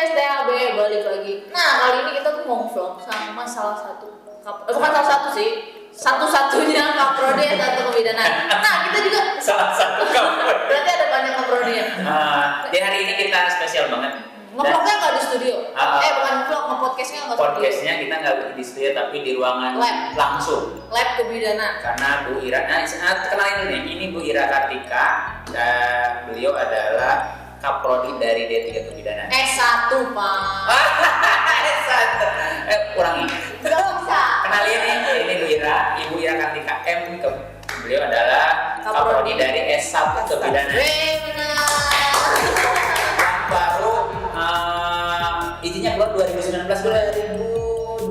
podcast DAB balik lagi. Nah, kali ini kita tuh mau vlog sama salah satu bukan salah satu sih, satu-satunya kaprodi S1 Kebidanan. Nah, kita juga salah satu kaprodi. Berarti ada banyak kaprodinya. Di hari ini kita spesial banget. Ngevlognya nggak di studio. Bukan vlog, ngepodcastnya nggak di studio. Podcastnya kita nggak di studio tapi di ruangan Lab. langsung. Lab Kebidanan. Karena Bu Ira, kenalin dulu nih, ini Bu Ira Kartika. Beliau adalah kaprodi dari D3 Kebidanan. S1 Pak. S1. Ulangi. Nggak bisa. Kenalin ini Bu Ira, Ibu Ira Kartika M. Beliau adalah kaprodi dari S1 Kebidanan. Benar. Baru izinnya keluar 2019 2020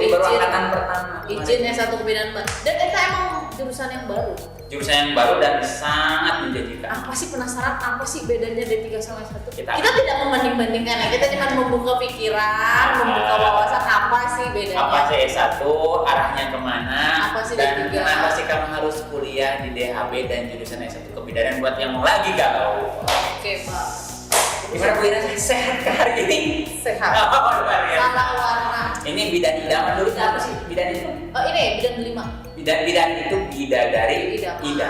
baru angkatan pertama. Izin S1 Kebidanan. Dan itu emang jurusan yang baru. Jurusan yang baru dan sangat menjanjikan. Apa sih, penasaran apa sih bedanya D3 sama S1? Kita tidak membanding-bandingkan ya, kita cuma membuka pikiran, membuka wawasan apa sih bedanya. Apa sih S1, arahnya kemana, Apa sih dan D3? kenapa sih kamu harus kuliah di DHB dan jurusan S1 Kebidanan buat yang lagi galau. Oke Pak. Gimana Bu Ira, sehat ke hari ini? Sehat. Oh, luar biasa. Salah warna. Ini bidan idaman dulu apa sih bidan itu? Ini bidang 5. Bidan itu bidadari Idaman.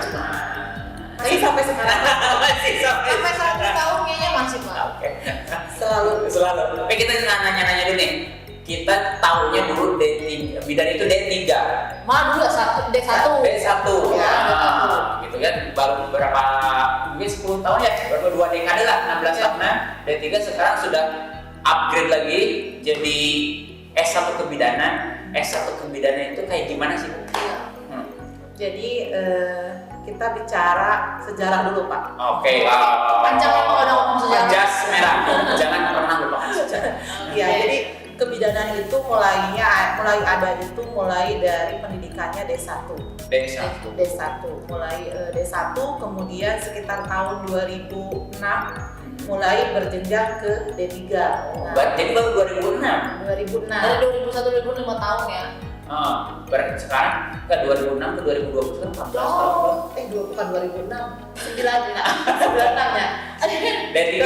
Masih sampai sekarang. Masih Sampai 100 tahun kayaknya masih Pak. Oke. Selalu. Tapi kita nanya-nanya dulu nih. Kita taunya dulu D3, bidan itu D3. Dulu D1. D1. Ya, Gitu kan baru beberapa mungkin 10 tahun ya, baru 2 dekade lah, 16 tahun. Nah, D3 sekarang sudah upgrade lagi jadi S1 Kebidanan. S1 Kebidanan itu kayak gimana sih? Jadi kita bicara sejarah dulu Pak. Oke. Panjang emang udah ngomong sejarah. Jas merah. Jangan pernah lupakan sejarah. Iya, jadi kebidanan itu mulai dari pendidikannya D1. D1 mulai D1 kemudian sekitar tahun 2006 mulai berjenjang ke D3. Jadi baru 2006. 2006. Dari 2001 2005 tahun ya. Berarti sekarang ke 2006 ke 2020 kan 14 tahun. Bukan 2006. 96 ya. D3.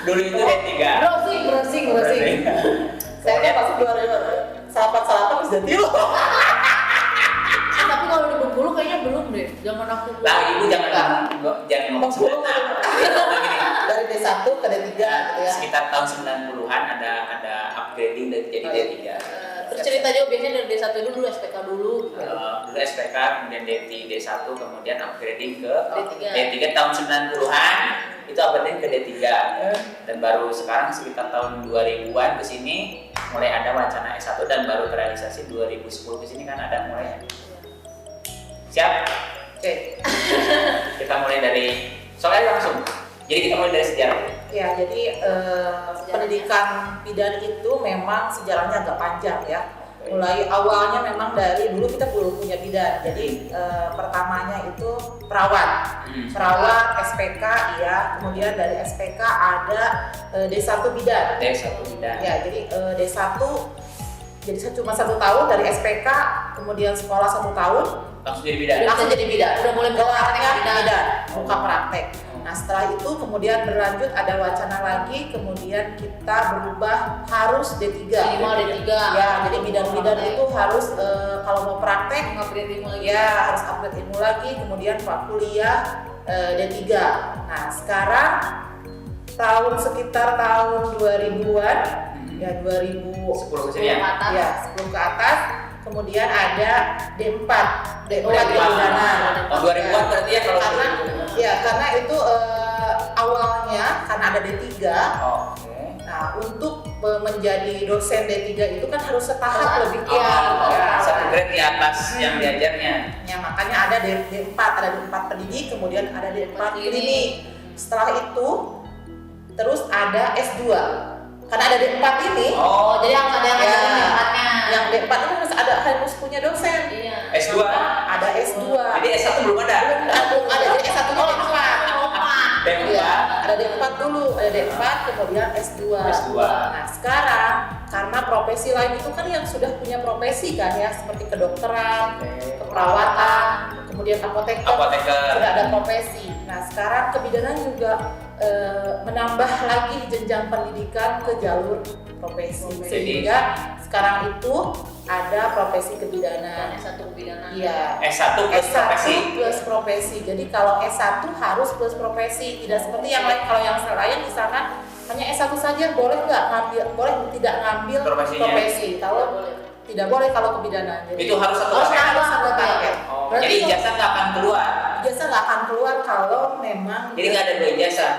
Dulu itu D3. Browsing. Saya kan masuk 2008 harus jadi loh. Tapi kalau di Bengkulu kayaknya belum deh. Jangan aku. Lah ibu jangan ngomong Bengkulu gini. dari D1 ke D3 gitu ya. Sekitar tahun 90-an ada upgrading dari jadi D3. Terus cerita aja biasanya dari D1 dulu SPK dulu. Dulu SPK, kemudian D1, kemudian upgrading ke D3. D3 tahun 90-an itu upgrading ke D3. Dan baru sekarang sekitar tahun 2000-an ke sini mulai ada wacana S1 dan baru terrealisasi 2010 ke sini kan ada mulai. Siap? Oke. Kita mulai dari soalnya langsung. Jadi kita mulai dari sejarah. Ya, jadi pendidikan bidan itu memang sejarahnya agak panjang ya. Mulai awalnya memang dari dulu kita belum punya bidan. Jadi pertamanya itu perawat, SPK ya. Kemudian dari SPK ada D1 bidan. D1 bidan. Ya, jadi D1 jadi cuma 1 tahun dari SPK, kemudian sekolah 1 tahun. Langsung jadi bidan. Langsung jadi bidan. Udah mulai buka praktek bidan, buka praktek. Nah setelah itu kemudian berlanjut ada wacana lagi, kemudian kita berubah harus D3. Minimal D3. Ya, jadi bidan-bidan itu harus kalau mau praktek Upgrade ilmu lagi. ya harus upgrade ilmu lagi, kemudian kuliah D3. Nah sekarang sekitar tahun 2000-an ya 10 ke sini ya. ya 10 ke atas, kemudian ada D4 kebidanan. Tahun 2000-an berarti ya kalau karena itu awalnya karena ada D3. Oke. Nah, untuk menjadi dosen D3 itu kan harus setahap lebih Satu grade di atas yang diajarnya. Ya, makanya ada D4, ada D4 pendidik, kemudian ada D4 klinik. Setelah itu terus ada S2. Karena ada D4 ini. Jadi harus ada yang ngajarin D4-nya. Yang D4 itu harus punya dosen. Iya. S2. Ada S2. Jadi S1 belum ada. Belum ada. Jadi S1 nya D4. D4. Iya, ada D4 dulu, ada D4 kemudian S2. Nah, sekarang karena profesi lain itu kan yang sudah punya profesi kan ya, seperti kedokteran, keperawatan, kemudian apoteker. Sudah ada profesi. Nah, sekarang kebidanan juga menambah lagi jenjang pendidikan ke jalur profesi. Sehingga sekarang itu ada profesi kebidanan. S1 kebidanan. Iya. S1 plus profesi. Plus profesi. Jadi kalau S1 harus plus profesi. Tidak seperti yang lain. Kalau yang lain misalkan hanya S1 saja boleh nggak ngambil, boleh tidak ngambil Profesinya. profesi. Kalau tidak boleh kalau kebidanan. Jadi Itu harus satu harus paket. harus satu paket. Oh, Berarti jadi ijazah nggak akan keluar. ijazah nggak akan keluar kalau memang Jadi nggak ada 2 ijazah.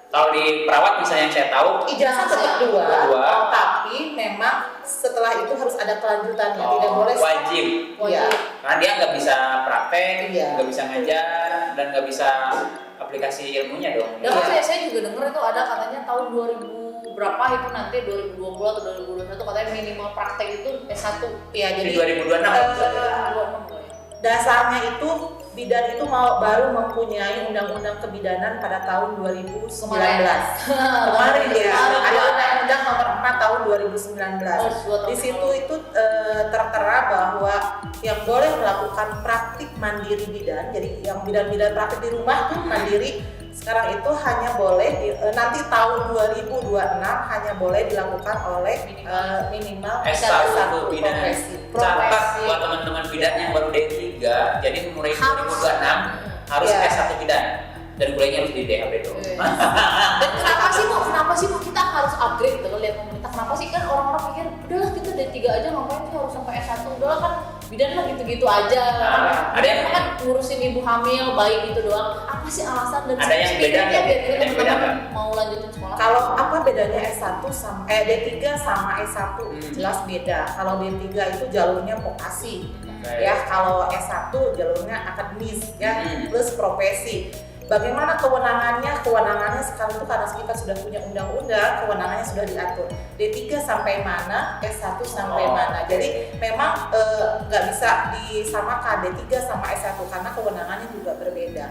Kalau di perawat misalnya yang saya tahu, ijazah tetap dua, Dua. tapi memang setelah itu harus ada kelanjutannya. Tidak boleh wajib. Iya. Karena dia nggak bisa praktek, Iya. nggak bisa ngajar, dan nggak bisa aplikasi ilmunya dong. Dan Iya. saya juga dengar itu ada katanya tahun 2000 berapa itu nanti 2020 atau 2021 katanya minimal praktek itu S1. Iya, Jadi jadi 2026. 2026 ya. dasarnya itu bidan itu baru mempunyai undang-undang kebidanan pada tahun 2019. Kemarin ya, ada undang-undang nomor 4 tahun 2019. Di situ itu tertera bahwa yang boleh melakukan praktik mandiri bidan, jadi yang bidan-bidan praktik di rumah tuh mandiri, sekarang itu hanya boleh nanti tahun 2026 hanya boleh dilakukan oleh minimal S1 bidan. profesi. Catat buat teman-teman bidan yang baru D3, jadi mulai 2026 harus Iya. S1 bidan dan kuliahnya harus di DHB dong. Dan kenapa sih Bu kita harus upgrade gitu lihat pemerintah, kenapa sih kan orang-orang pikir udahlah kita D3 aja ngapain sih harus sampai S1, udahlah kan bidan mah gitu-gitu aja. Ada yang kan ngurusin ibu hamil, bayi gitu doang. Apa sih alasan dan Ada yang beda spiritnya nggak? biar kita Ada yang beda teman-teman mau lanjutin sekolah? Kalau apa bedanya S1 sama D3 sama S1? Jelas beda. Kalau D3 itu jalurnya vokasi. Oke. Ya, kalau S1 jalurnya akademis ya, plus profesi. Bagaimana kewenangannya? Kewenangannya sekarang itu karena kita sudah punya undang-undang, kewenangannya sudah diatur. D3 sampai mana, S1 sampai mana. Jadi memang nggak bisa disamakan D3 sama S1 karena kewenangannya juga berbeda.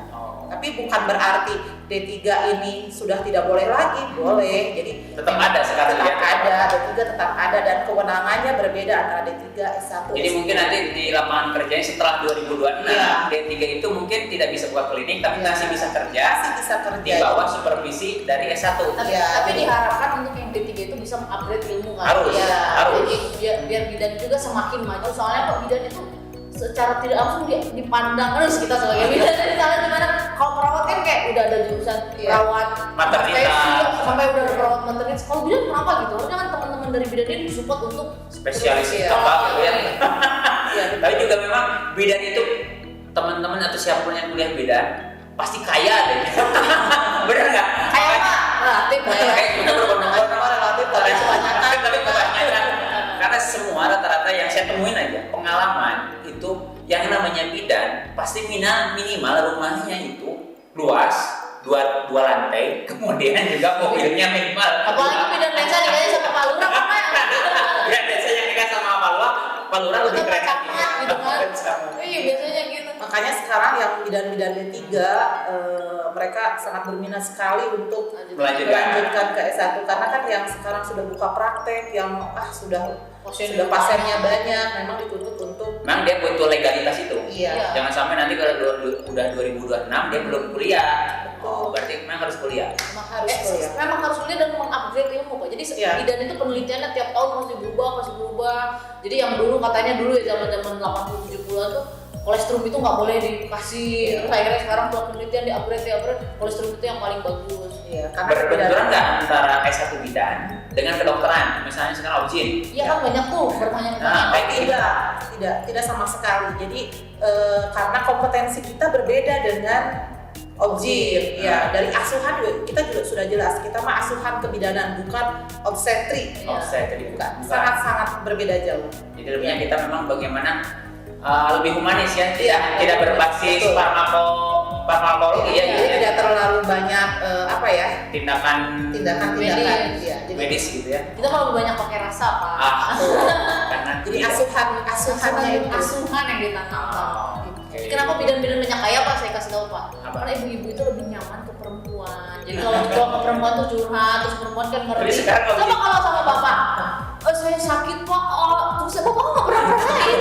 Tapi bukan berarti D3 ini sudah tidak boleh lagi, boleh. Jadi Tetap ada sekarang tetap ya. ada, D3 tetap ada dan kewenangannya berbeda antara D3, S1. Jadi mungkin nanti di lapangan kerjanya setelah 2026 Iya. D3 itu mungkin tidak bisa buka klinik tapi Iya. masih bisa kerja masih bisa kerja di bawah supervisi dari S1. Iya. Tapi diharapkan untuk yang D3 itu bisa mengupgrade ilmu kan. Harus, Iya. harus. Jadi biar bidan juga semakin maju. Soalnya kok bidan itu secara tidak langsung dipandang harus kita sebagai bidan. Misalnya gimana? Kalau perawat kan kayak udah ada jurusan perawat Maternitas. sampai udah ada perawat maternitas. Kalau bidan kenapa gitu? Harusnya kan teman-teman dari bidan ini disupport untuk Spesialis Iya. apa gitu ya. Iya. Tapi juga memang bidan itu teman-teman atau siapapun yang kuliah bidan pasti kaya deh. Bener nggak? kayak mah relatif lah ya. Kayak gitu berbondong-bondong relatif tapi kebanyakan. Tapi kebanyakan. Karena semua rata-rata yang saya temuin aja pengalaman itu yang namanya bidan pasti minimal rumahnya itu luas dua lantai, kemudian juga mobilnya minimal. Apalagi bidan desa dikasih sama Pak Lurah apa ya? Bidan desa yang nikah sama Pak Lurah lebih Atau keren. pacarnya gitu kan. Iya biasanya gitu. Makanya sekarang yang bidan-bidan D3 mereka sangat berminat sekali untuk melanjutkan ke S1 karena kan yang sekarang sudah buka praktek yang sudah pasiennya banyak, memang dituntut untuk Memang dia butuh legalitas itu. iya. Jangan sampai nanti kalau udah 2026 dia belum kuliah. Oh. Berarti memang harus kuliah. Memang harus kuliah. Memang harus kuliah dan mengupgrade ilmu Pak. Jadi Iya. bidan itu penelitiannya tiap tahun masih berubah. Jadi yang dulu katanya dulu ya zaman-zaman 80 70-an tuh kolestrum itu nggak boleh dikasih. Terus akhirnya sekarang setelah penelitian di-upgrade, kolestrum itu yang paling bagus. Iya, karena Berbenturan nggak antara S1 bidan dengan kedokteran? Misalnya sekarang Objin. Iya kan banyak tuh bertanya-tanya. Nah, kayak tidak sama sekali. Jadi karena kompetensi kita berbeda dengan Objin, ya dari asuhan kita juga sudah jelas kita mah asuhan kebidanan bukan obstetri, Obstetri bukan bukan. sangat berbeda jauh. Jadi lebihnya kita memang bagaimana lebih humanis ya, Iya, tidak berbasis betul. farmakologi ya, gitu ya. Tidak terlalu banyak Tindakan tindakan Medis. ya. Jadi, medis gitu ya. Kita malah lebih banyak pakai rasa Pak. Karena jadi tidak. asuhannya itu. asuhan yang ditanamkan. Oke. Kenapa bidan-bidan banyak kaya Pak? Saya kasih tahu Pak. Apa? Karena ibu-ibu itu lebih nyaman ke perempuan. Jadi kalau ke perempuan tuh curhat, terus perempuan kan ngerti. Tapi sekarang kalau Coba kalau sama bapak, saya sakit Pak, terus bapak nggak pernah ngerasain.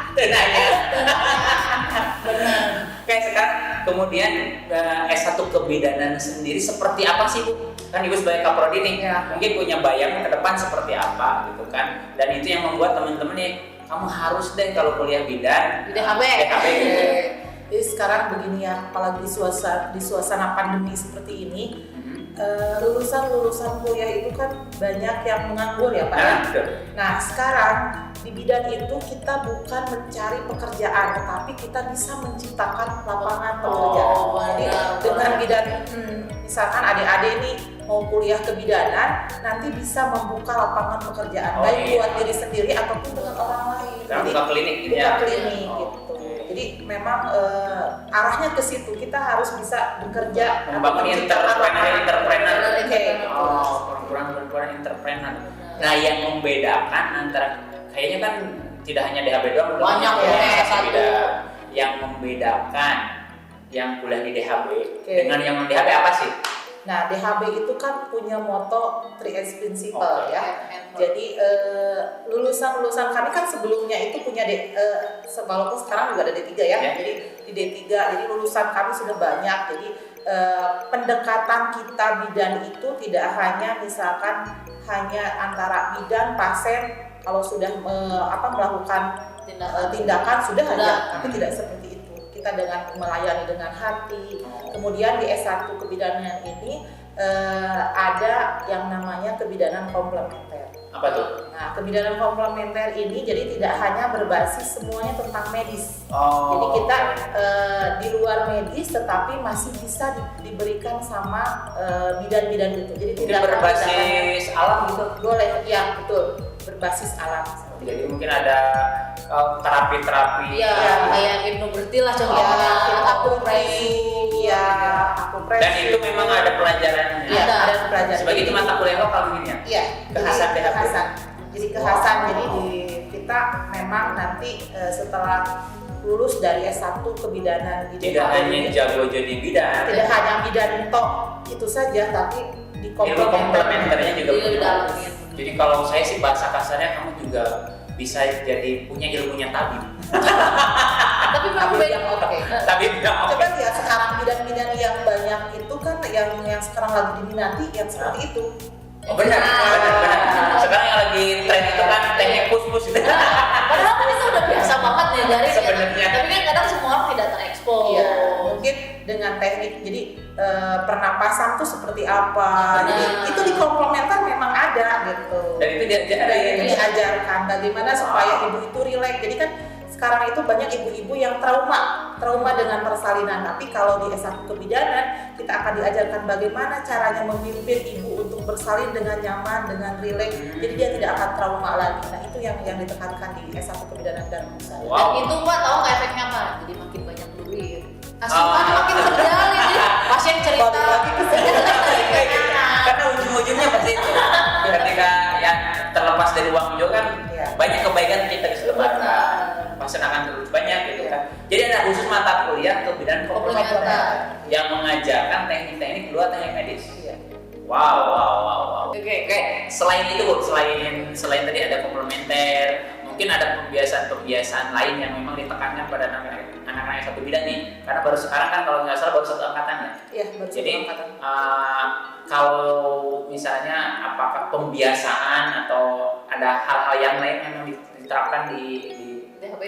Tenanya. Benar. Kayak sekarang kemudian S1 kebidanan sendiri seperti apa sih Bu? Kan Ibu sebagai Kaprodi nih, Ya. mungkin punya bayangan ke depan seperti apa gitu kan. Dan itu yang membuat teman-teman nih, kamu harus deh kalau kuliah bidan Di DHB. DHB gitu. Jadi sekarang begini ya, apalagi di suasana pandemi seperti ini, lulusan kuliah itu kan banyak yang menganggur ya Pak. Nah, betul. Nah sekarang di bidan itu kita bukan mencari pekerjaan, tetapi kita bisa menciptakan lapangan pekerjaan. Oh, Jadi benar. dengan bidan, misalkan adik-adik nih mau kuliah kebidanan, nanti bisa membuka lapangan pekerjaan, Oh, baik iya. buat diri sendiri ataupun dengan orang lain. Sekarang Jadi buka klinik gitu buka ya. klinik Oh, gitu. oke. Jadi memang arahnya ke situ, kita harus bisa bekerja Membangun atau menciptakan lapangan. entrepreneur. Oke. Oh, perempuan entrepreneur. Nah, yang membedakan antara kayaknya kan tidak hanya DHB doang, udah Banyak ya, ya, S1 satu. yang membedakan yang kuliah di DHB Oke. dengan yang non DHB apa sih? Nah, DHB itu kan punya moto 3S Principle Oke. ya. Jadi lulusan kami kan sebelumnya itu punya walaupun sekarang juga ada D3 ya. Ya. Jadi di D3, jadi lulusan kami sudah banyak. Jadi pendekatan kita bidan itu tidak hanya misalkan hanya antara bidan pasien kalau sudah melakukan tindakan sudah aja, tapi tidak seperti itu. Kita dengan melayani dengan hati. Kemudian di S1 kebidanan ini ada yang namanya kebidanan komplementer. Apa tuh? Nah, kebidanan komplementer ini jadi tidak hanya berbasis semuanya tentang medis. Oh. Jadi kita di luar medis tetapi masih bisa diberikan sama bidan-bidan itu. Jadi Mungkin tindakan berbasis alam gitu. boleh, ya betul, berbasis alam. Jadi mungkin ada terapi-terapi. Iya, kayak hipnoberti lah Ya, contohnya. ya, akupresi. Dan itu memang ada pelajarannya. Iya, ada pelajaran. Sebagai itu mata kuliah lokal mungkin ya. Iya, Kekhasan jadi DHB. kekhasan. Jadi kekhasan. Jadi kita memang nanti setelah lulus dari S1 kebidanan di Tidak DHB hanya ini, jago jadi bidan, tidak hanya bidan tok itu saja, tapi di ilmu komplementernya juga Jadi punya. didalamin. Jadi kalau saya sih bahasa kasarnya kamu juga bisa jadi punya ilmunya tabib. Tapi memang Tapi beda. yang oke. Tabib nggak oke. Coba lihat sekarang bidan-bidan yang banyak itu kan yang sekarang lagi diminati yang seperti itu. Oh, benar. Sekarang yang lagi tren itu kan teknik pus-pus itu. Padahal kan itu udah biasa banget nih dari Sebenarnya. Tapi kan kadang semua orang tidak terekspos. Iya, mungkin dengan teknik jadi pernapasan tuh seperti apa. Benar. Jadi itu di komplementer memang ada gitu. Dan itu diajarin. Diajarkan bagaimana supaya ibu itu rileks. Jadi kan sekarang itu banyak ibu-ibu yang trauma dengan persalinan. Tapi kalau di S1 kebidanan kita akan diajarkan bagaimana caranya memimpin ibu untuk bersalin dengan nyaman, dengan rileks. Jadi dia tidak akan trauma lagi. Nah itu yang ditekankan di S1 kebidanan dan usaha. Dan Wow. itu Mbak tahu nggak efeknya apa? Jadi makin banyak duit. Asuhan makin terjalin. Jadi pasien cerita. Balik lagi ke sini. Karena ujung-ujungnya pasti itu. Ketika yang terlepas dari uang juga kan Iya. banyak kebaikan kita bisa lebaran. Pasien akan terus banyak gitu kan. Jadi ada khusus mata kuliah kebidanan komplementer Komplementer. yang mengajarkan teknik-teknik luar teknik medis. Iya. Wow. Oke. Selain itu Bu, selain tadi ada komplementer, mungkin ada pembiasaan lain yang memang ditekankan pada anak-anak satu bidang nih. Karena baru sekarang kan kalau nggak salah baru satu angkatan ya. Iya, baru Jadi satu angkatan. kalau misalnya apakah pembiasaan atau ada hal-hal yang lain yang memang diterapkan di DHB.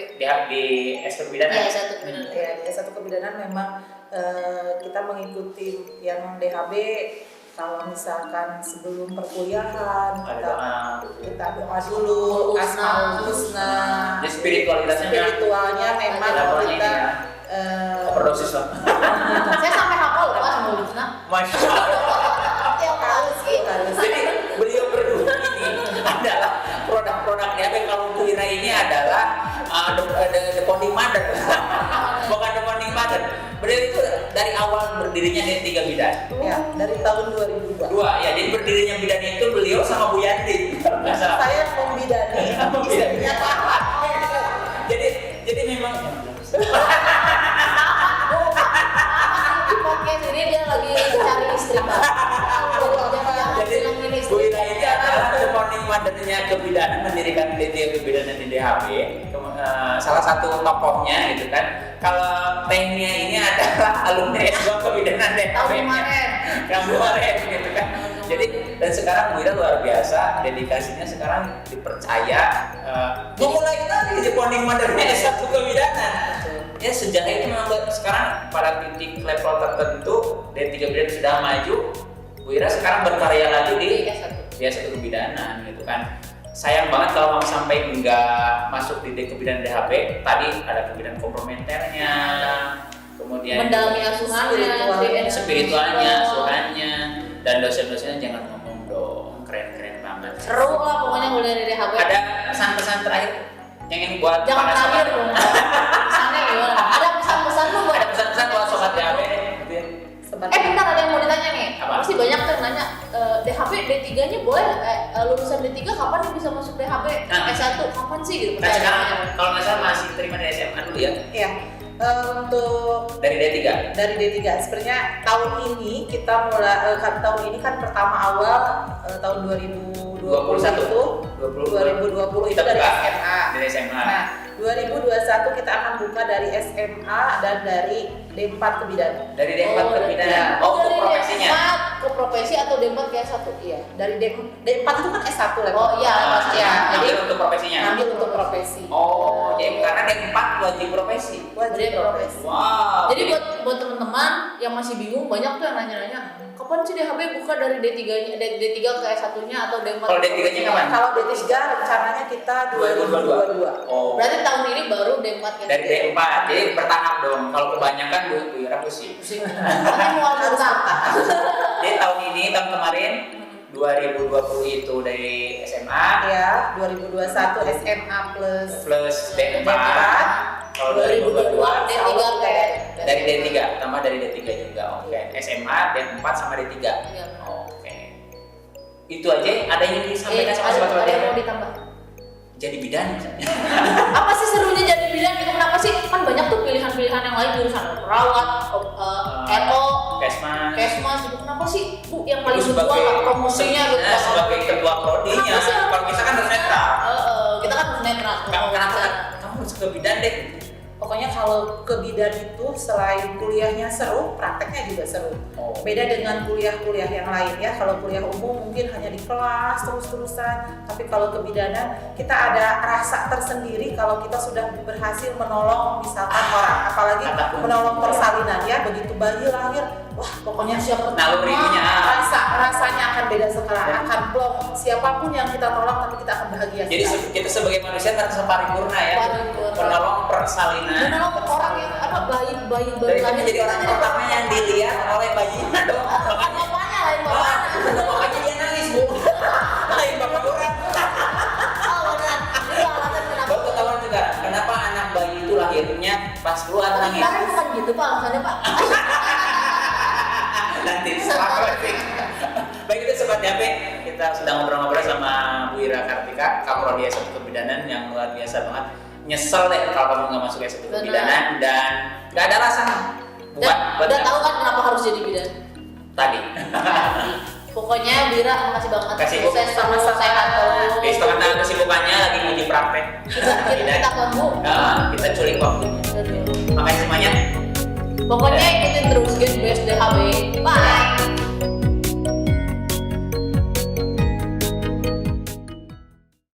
di S1 kebidanan? Iya, satu benar. Ya, di S1 kebidanan memang kita mengikuti yang DHB. Kalau misalkan sebelum perkuliahan kita doa dulu, Asmaul Husna. Jadi spiritualnya memang levelnya kita ini overdosis lah. Saya sampai hafal loh Mas mulutnya. Masya Allah. Yang harus gitu. Jadi beliau berdua ini adalah produk-produk DHB. Kalau Tuwira ini adalah the founding mother, bukan the founding mother. Beliau itu dari awal berdirinya di 3 bidan. Ya, dari tahun 2002. Ya, jadi berdirinya bidan itu beliau sama Bu Yanti. Nggak salah. Saya membidani, istrinya Pak. Jadi memang Di podcast ini dia lagi cari istri Pak. jadi Bu Ira ini adalah founding mother-nya kebidanan, mendirikan DT kebidanan di DHB. Salah satu tokohnya gitu kan. kalau tehnya ini adalah alumni S2 kebidanan DHB Tahun kemarin. yang kemarin gitu kan. Jadi dan sekarang Bu Ira luar biasa, dedikasinya sekarang dipercaya memulai lagi di Ponding Modern S1 kebidanan. Ya sejarah itu memang sekarang pada titik level tertentu D3 kebidanan sudah maju, Bu Ira sekarang berkarya lagi di S1 kebidanan gitu kan. Sayang banget kalau kamu sampai nggak masuk di kebidanan DHB. Tadi ada kebidanan komplementernya, kemudian Mendalami asuhannya, spiritualnya, asuhannya, dan dosen-dosennya jangan ngomong dong, keren-keren banget. Seru lah pokoknya mulai dari DHB. Ada pesan-pesan terakhir yang ingin buat Jangan para terakhir sobat? dong. Pesannya gimana? Ada pesan-pesan lu buat Ada pesan-pesan buat sobat DHB gitu ya? bentar, ada yang mau ditanya nih. Apa? Pasti banyak tuh yang nanya, DHB D3-nya boleh, lulusan D3 kapan nih bisa masuk DHB? Nah. S1 kapan sih gitu? Kan sekarang kalau nggak salah masih terima dari SMA dulu ya, Iya. Untuk dari D3. dari D3 sebenarnya tahun ini kita mulai tahun ini kan pertama awal tahun 2020 itu 2020 itu Kita dari buka SMA. dari SMA. Nah, 2021 kita akan buka dari SMA dan dari D4 kebidanan. Dari D4 ke bidanan. Oh, Oh, untuk dari profesinya. D4 ke profesi atau D4 ke S1? Iya, dari D4 itu kan S1 level. Oh iya, pasti ya. Jadi Jadi untuk profesinya. Ambil untuk profesi. Oh, jadi karena D4 wajib profesi. Wajib profesi. Wow. Jadi buat teman-teman yang masih bingung, banyak tuh yang nanya-nanya, kapan sih DHB buka dari D3-nya, D3 ke S1-nya atau D4? Kalau D3-nya kapan? Kalau D3 rencananya kita 2022. Oh. Berarti tahun ini baru D4 ke Dari D4, jadi bertahap dong. Kalau kebanyakan Bu Ira pusing. Nanti mau Harus Jadi tahun ini, tahun kemarin 2020 itu dari SMA ya, 2021 SMA plus D4. Kalau 2022 D3 ke dari D3, tambah dari D3 juga. Oke. SMA, D4 sama D3. Iya. Oke. Itu aja. Ada yang ingin disampaikan sama ada sobat-sobat yang mau DHB? ditambah? Jadi bidan misalnya. Apa sih serunya jadi bidan gitu? Kenapa sih? Kan banyak tuh pilihan-pilihan yang lain, jurusan perawat, RO, Kesmas gitu. Kenapa sih Bu yang paling dijual lah promosinya gitu? Sebagai ketua prodinya, Kenapa sih? kalau kita kan harus netral. Kita kan harus netral. Kenapa kamu harus ke bidan deh? Pokoknya kalau ke bidan itu selain kuliahnya seru, prakteknya juga seru. Oh. Beda dengan kuliah-kuliah yang lain ya. Kalau kuliah umum mungkin hanya di kelas terus-terusan. Tapi kalau kebidanan kita ada rasa tersendiri kalau kita sudah berhasil menolong misalkan orang, apalagi menolong persalinan ya. Begitu bayi lahir, wah pokoknya siapa Nalurinya. rasanya akan beda sekarang, akan plong. Siapapun yang kita tolong tapi kita akan bahagia. Jadi sekali. kita sebagai manusia harus paripurna ya, Paripurna. menolong persalinan. Menolong orang yang bayi baru Daripada lahir. jadi orang pertama yang dilihat oleh bayinya dong. Makanya Bapaknya lain bapaknya. makanya dia nangis Bu. Lain bapak orang. Oh benar. Itu alasan kenapa. Baru ketahuan juga kenapa anak bayi itu lahirnya pas keluar nangis. Sekarang bukan gitu Pak alasannya Pak. Nanti setelah baik itu sobat DHB, kita sedang ngobrol-ngobrol sama Bu Ira Kartika, Kaprodi S1 Kebidanan yang luar biasa banget. Nyesel deh kalau kamu nggak masuk S1 Kebidanan dan nggak ada alasan buat Udah tahu kan kenapa harus jadi bidan? tadi. Pokoknya Bira makasih banget. Kasih, Bu. Sukses sama-sama sehat terus. Di setengah kesibukannya lagi uji praktek. Kita ganggu. Kita culik waktunya. Makasih semuanya. Pokoknya ikutin terus Gen Best DHB. Bye.